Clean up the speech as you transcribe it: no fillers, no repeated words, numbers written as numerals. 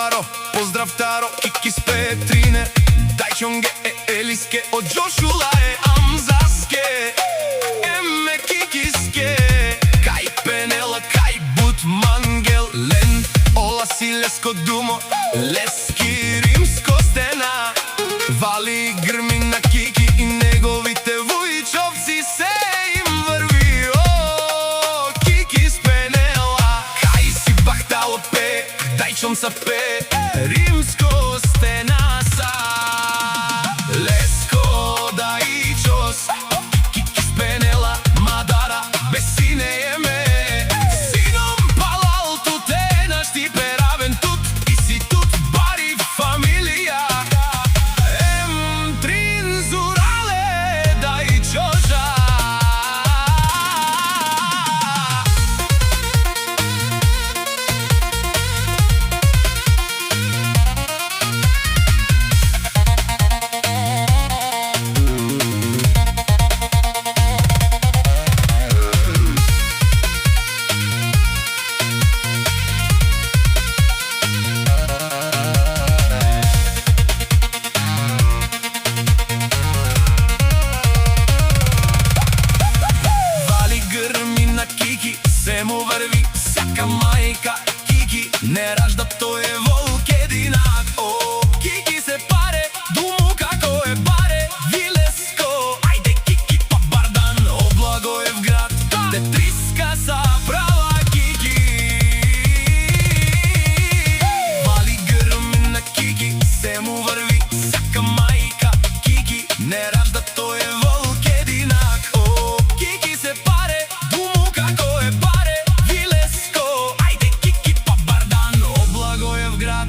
Таро, поздрав Таро, Кики с Петрине, Дајчонге Елиске, од Джошула Амзаске, Еме Кикиске, кај Пенела, кај Бут Мангел, Лен, Ола Силеско Думо, Лески Римско Стена, Вали грми на Кики и неговите вујчовци се им врви. О, Кики с Пенела, кај си бахтало пе, Дајчон са пе, Римско Стена са. Леско Дајчос, Кики с Пенела, Мадара, Бесине еме, Сином палал тут наш ти перавен тут, и си тут бари фамилија. Тринзурале Дајчожа. Кики се му врви, сака мајка Кики не ражда, тој е волк единак. О, Кики се паре, думу како е баре, Вилеско, ајде Кики па Бардан, о Благоев град, Тетриска са права Кики. Вали грми на Кики се му врви, сака мајка Кики не ражда, тој е волк единак. О, Кики се паре, Вилеско, ајде Кики па Бардан, о Благоев град,